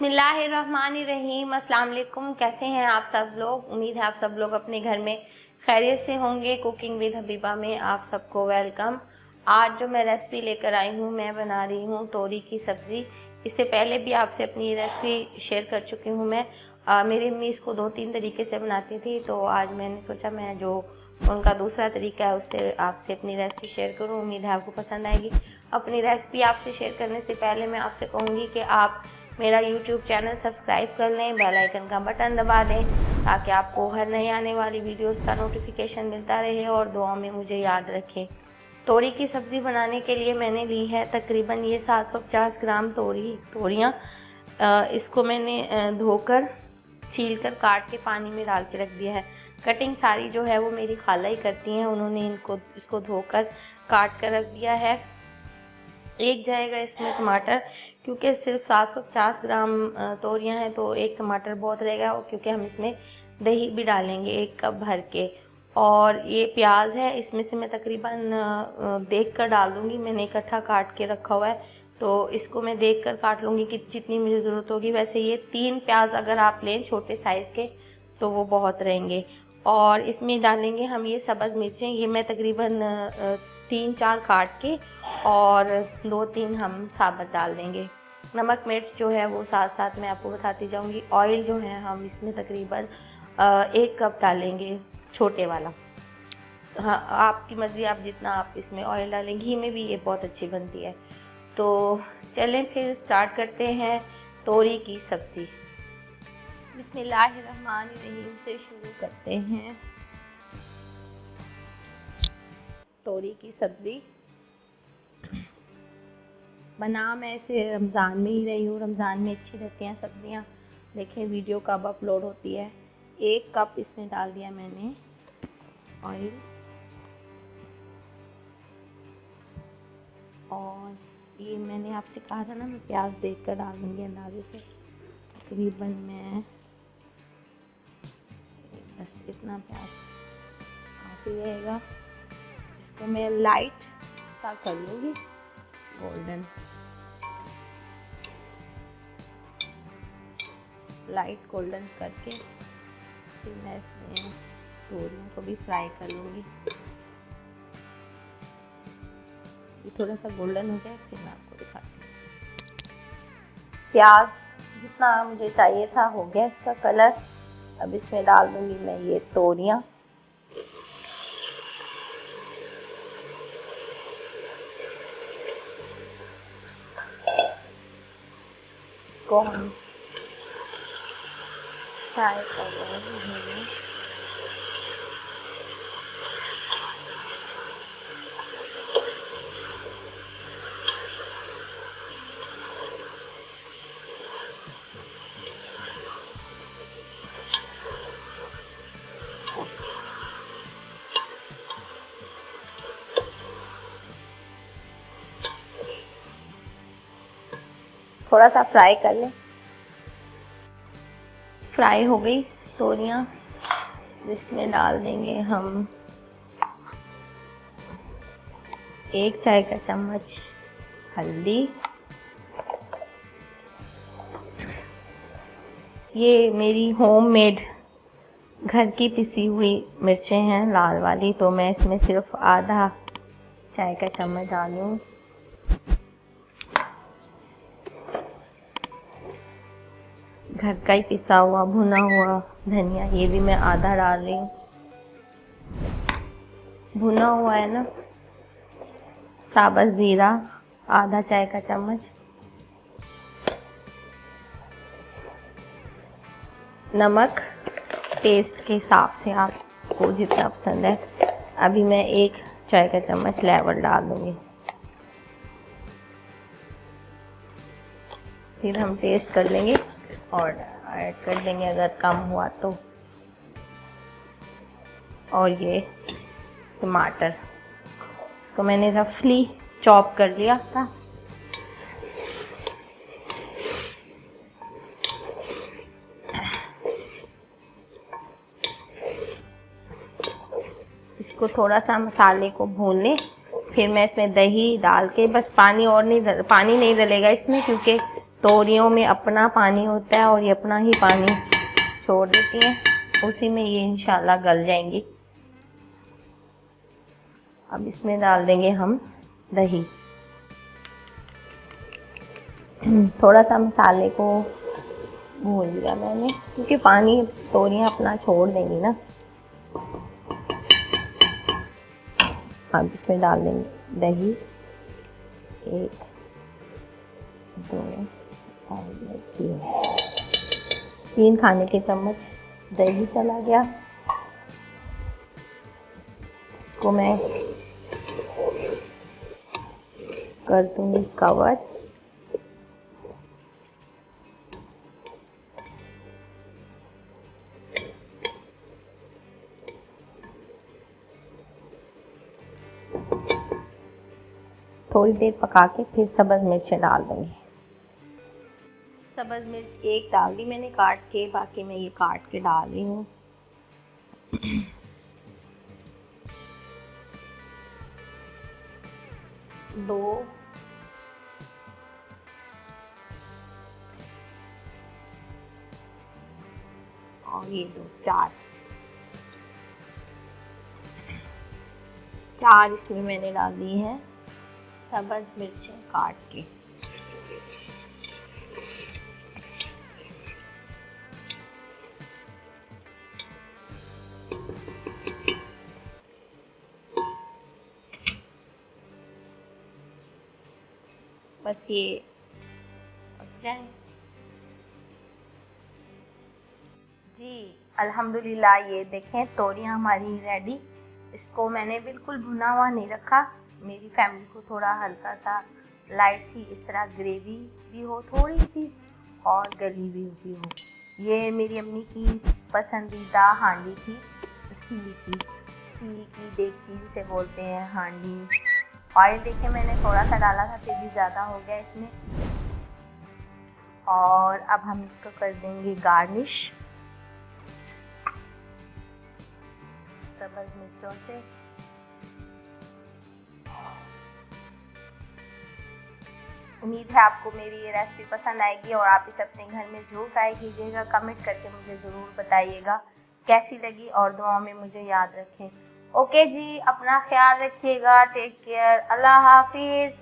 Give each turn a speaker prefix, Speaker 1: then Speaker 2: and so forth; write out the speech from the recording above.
Speaker 1: बिस्मिल्लाहिर्रहमानिर्रहीम। अस्सलाम वालेकुम। कैसे हैं आप सब लोग? उम्मीद है आप सब लोग अपने घर में खैरियत से होंगे। कुकिंग विद हबीबा में आप सबको वेलकम। आज जो मैं रेसिपी लेकर आई हूँ, मैं बना रही हूँ तोरी की सब्ज़ी। इससे पहले भी आपसे अपनी रेसिपी शेयर कर चुकी हूँ मैं। मेरी अम्मी इसको 2-3 तरीके से बनाती थी, तो आज मैंने सोचा मैं जो उनका दूसरा तरीका है उससे आपसे अपनी रेसिपी शेयर करूँ। उम्मीद है आपको पसंद आएगी। अपनी रेसिपी आपसे शेयर करने से पहले मैं आपसे कहूँगी कि आप मेरा YouTube चैनल सब्सक्राइब कर लें, बेल आइकन का बटन दबा दें ताकि आपको हर नई आने वाली वीडियोस का नोटिफिकेशन मिलता रहे और दुआ में मुझे याद रखें। तोरी की सब्ज़ी बनाने के लिए मैंने ली है तकरीबन ये 750 ग्राम तोरियाँ। इसको मैंने धोकर छील कर काट के पानी में डाल के रख दिया है। कटिंग सारी जो है वो मेरी खाला ही करती हैं, उन्होंने इसको धोकर काट कर रख दिया है। एक जाएगा इसमें टमाटर, क्योंकि सिर्फ 750 ग्राम तोरियां हैं तो एक टमाटर बहुत रहेगा, क्योंकि हम इसमें दही भी डालेंगे 1 कप भर के। और ये प्याज है, इसमें से मैं तकरीबन देख कर डाल दूँगी। मैंने इकट्ठा काट के रखा हुआ है तो इसको मैं देख कर काट लूँगी कि जितनी मुझे ज़रूरत होगी। वैसे ये 3 प्याज अगर आप लें छोटे साइज़ के तो वो बहुत रहेंगे। और इसमें डालेंगे हम ये सब्ज़ मिर्चें, ये मैं तकरीबन 3-4 काट के और 2-3 हम साबुत डाल देंगे। नमक मिर्च जो है वो साथ साथ मैं आपको बताती जाऊंगी। ऑयल जो है हम इसमें तकरीबन 1 कप डालेंगे, छोटे वाला। हाँ, आपकी मर्ज़ी, आप जितना आप इसमें ऑयल डालें। घी में भी ये बहुत अच्छी बनती है। तो चलें फिर स्टार्ट करते हैं तोरी की सब्ज़ी। बिस्मिल्लाहिर्रहमानिर्रहीम से शुरू करते हैं तोरी की सब्ज़ी। बना मैं इसे रमज़ान में ही रही हूँ, रमज़ान में अच्छी रहती हैं सब्ज़ियाँ। देखें वीडियो कब अपलोड होती है। 1 कप इसमें डाल दिया मैंने ऑयल, और ये मैंने आपसे कहा था ना मैं प्याज देख कर डाल दूँगी अंदाजे से। तकरीबन मैं बस इतना प्याज काफ़ी रहेगा। इसको मैं लाइट सा कर लूँगी गोल्डन, लाइट गोल्डन करके फिर मैं इसमें तोरियों को भी फ्राई कर लूँगी। ये थोड़ा सा गोल्डन हो जाए फिर मैं आपको दिखाती हूँ। प्याज जितना मुझे चाहिए था हो गया इसका कलर। अब इसमें डाल दूँगी मैं ये तोरियाँ। इसको हम फ्राई कर लेंगे। थोड़ा सा फ्राई कर लें। फ्राई हो गई तोरियाँ, जिसमें डाल देंगे हम 1 चाय का चम्मच हल्दी। ये मेरी होममेड घर की पिसी हुई मिर्चें हैं लाल वाली, तो मैं इसमें सिर्फ आधा चाय का चम्मच डालूँ। घर का ही पिसा हुआ भुना हुआ धनिया, ये भी मैं आधा डाल रही हूँ। भुना हुआ है ना। साबुत ज़ीरा आधा चाय का चम्मच। नमक टेस्ट के हिसाब से आपको जितना पसंद है। अभी मैं 1 चाय का चम्मच लेवल डाल दूँगी। फिर हम टेस्ट कर लेंगे और ऐड कर देंगे अगर कम हुआ तो। और ये टमाटर, इसको मैंने रफली चॉप कर लिया था। इसको थोड़ा सा मसाले को भून लें। फिर मैं इसमें दही डाल के, बस पानी नहीं डलेगा इसमें, क्योंकि तोरियों में अपना पानी होता है और ये अपना ही पानी छोड़ देती हैं, उसी में ये इंशाल्लाह गल जाएंगी। अब इसमें डाल देंगे हम दही। थोड़ा सा मसाले को भून लिया मैंने, क्योंकि पानी तोरियां अपना छोड़ देंगी ना। अब इसमें डाल देंगे दही, 1 2 3 खाने के चम्मच दही चला गया। इसको मैं कर दूंगी कवर। थोड़ी देर पका के फिर सब्ज़ मिर्चें डाल दूंगी। सब्ज़ मिर्च 1 डाल दी मैंने काट के, बाकी मैं ये काट के डाल रही हूँ। दो और ये 2 4 इसमें मैंने डाल दी हैं सब्ज़ मिर्चें काट के। बस ये पक जाए। जी अल्हम्दुलिल्लाह, ये देखें तोरियां हमारी रेडी। इसको मैंने बिल्कुल भुना हुआ नहीं रखा, मेरी फैमिली को थोड़ा हल्का सा लाइट सी इस तरह ग्रेवी भी हो थोड़ी सी और गली भी हो। ये मेरी अम्मी की पसंदीदा हांडी थी, स्टील की डेगची जिसे बोलते हैं, हांडी। ऑयल देखे मैंने थोड़ा सा डाला था, फिर भी ज़्यादा हो गया इसमें। और अब हम इसको कर देंगे गार्निश सब्ज़ मिर्चों से। उम्मीद है आपको मेरी ये रेसिपी पसंद आएगी और आप इसे अपने घर में ज़रूर ट्राई कीजिएगा। कमेंट करके मुझे ज़रूर बताइएगा कैसी लगी और दुआ में मुझे याद रखें। ओके जी, अपना ख्याल रखिएगा। Take care. अल्लाह हाफिज़।